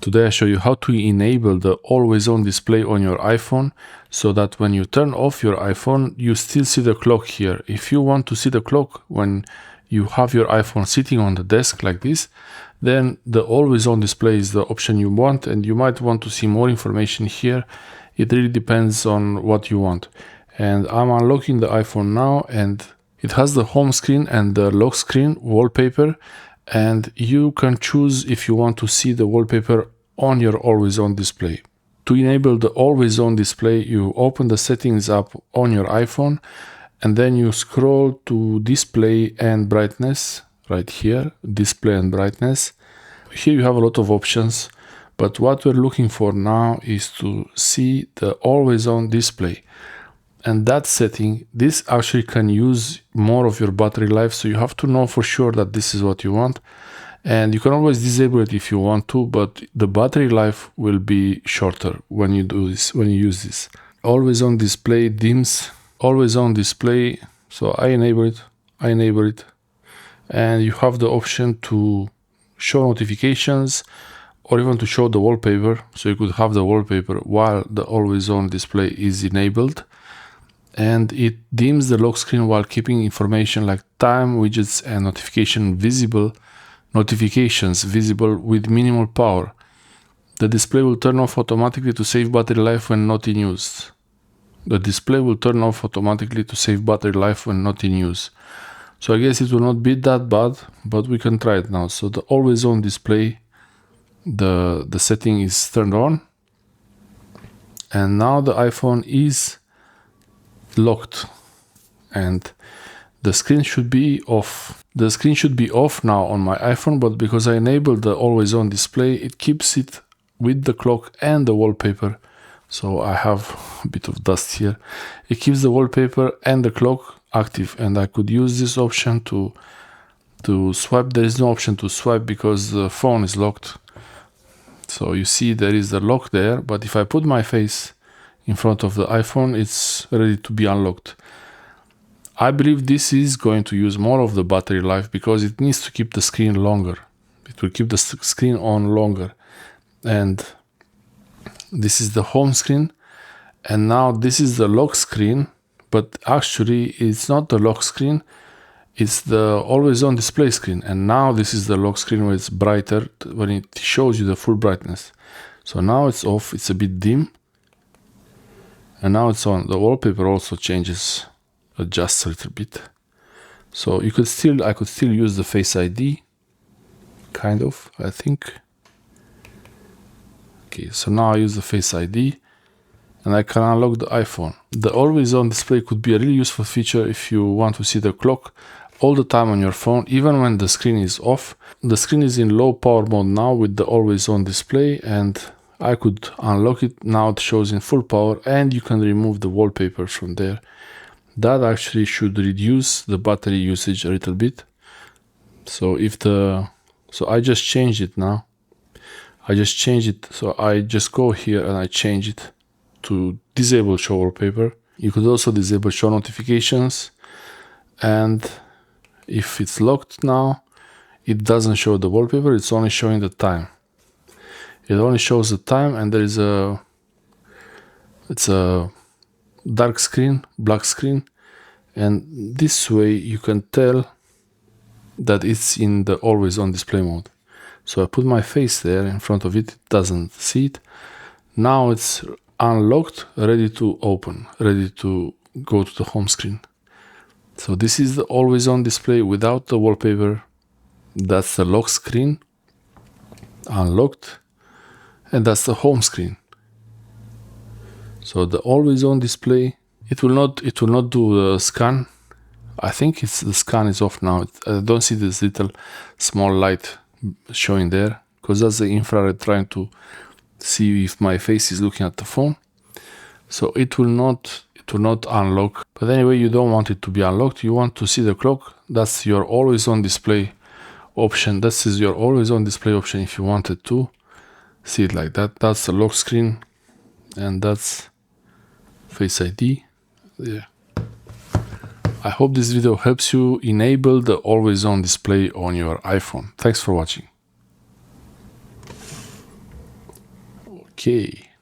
Today I show you how to enable the always on display on your iPhone so that when you turn off your iPhone, you still see the clock here. If you want to see the clock when you have your iPhone sitting on the desk like this, then the always on display is the option you want, and you might want to see more information here. It really depends on what you want. And I'm unlocking the iPhone now, and it has the home screen and the lock screen wallpaper, and you can choose if you want to see the wallpaper on your always on display. To enable the always on display, you open the settings app on your iPhone, and then you scroll to display and brightness right here, display and brightness. Here you have a lot of options, but what we're looking for now is to see the always on display. And that setting, this actually can use more of your battery life, so you have to know for sure that this is what you want. And you can always disable it if you want to, but the battery life will be shorter when you do this, when you use this. Always on display dims, always on display. So I enable it, and you have the option to show notifications or even to show the wallpaper. So you could have the wallpaper while the always on display is enabled. And it dims the lock screen while keeping information like time, widgets, and notifications visible with minimal power. The display will turn off automatically to save battery life when not in use. The display will turn off automatically to save battery life when not in use. So I guess it will not be that bad, but we can try it now. So the always on display, the setting is turned on, and now the iPhone is locked and the screen should be off. The screen should be off now on my iPhone, but because I enabled the always on display, it keeps it with the clock and the wallpaper. So I have a bit of dust here. It keeps the wallpaper and the clock active, and I could use this option to swipe. There is no option to swipe because the phone is locked. So you see there is the lock there, but if I put my face in front of the iPhone, it's ready to be unlocked. I believe this is going to use more of the battery life because it needs to keep the screen longer. It will keep the screen on longer. And this is the home screen. And now this is the lock screen, but actually it's not the lock screen. It's the always on display screen. And now this is the lock screen where it's brighter, when it shows you the full brightness. So now it's off, it's a bit dim. And now it's on. The wallpaper also changes, adjusts a little bit. So I could still use the Face ID, kind of, I think. Okay, so now I use the Face ID, and I can unlock the iPhone. The always on display could be a really useful feature if you want to see the clock all the time on your phone, even when the screen is off. The screen is in low power mode now with the always on display, and I could unlock it. Now it shows in full power, and you can remove the wallpaper from there. That actually should reduce the battery usage a little bit. So I just changed it now. I just changed it. So I just go here and I change it to disable show wallpaper. You could also disable show notifications. And if it's locked now, it doesn't show the wallpaper. It's only showing the time. It only shows the time, and it's a dark screen, black screen, and this way you can tell that it's in the always on display mode. So I put my face there in front of it, it doesn't see it. Now it's unlocked, ready to open, ready to go to the home screen. So this is the always on display without the wallpaper. That's the lock screen, unlocked. And that's the home screen. So the always on display, it will not do the scan. I think the scan is off now. I don't see this little small light showing there because that's the infrared trying to see if my face is looking at the phone. So it will not unlock. But anyway, you don't want it to be unlocked. You want to see the clock. That's your always on display option. This is your always on display option if you wanted to see it like that. That's the lock screen, and that's Face ID. Yeah. I hope this video helps you enable the always on display on your iPhone. Thanks for watching. Ok.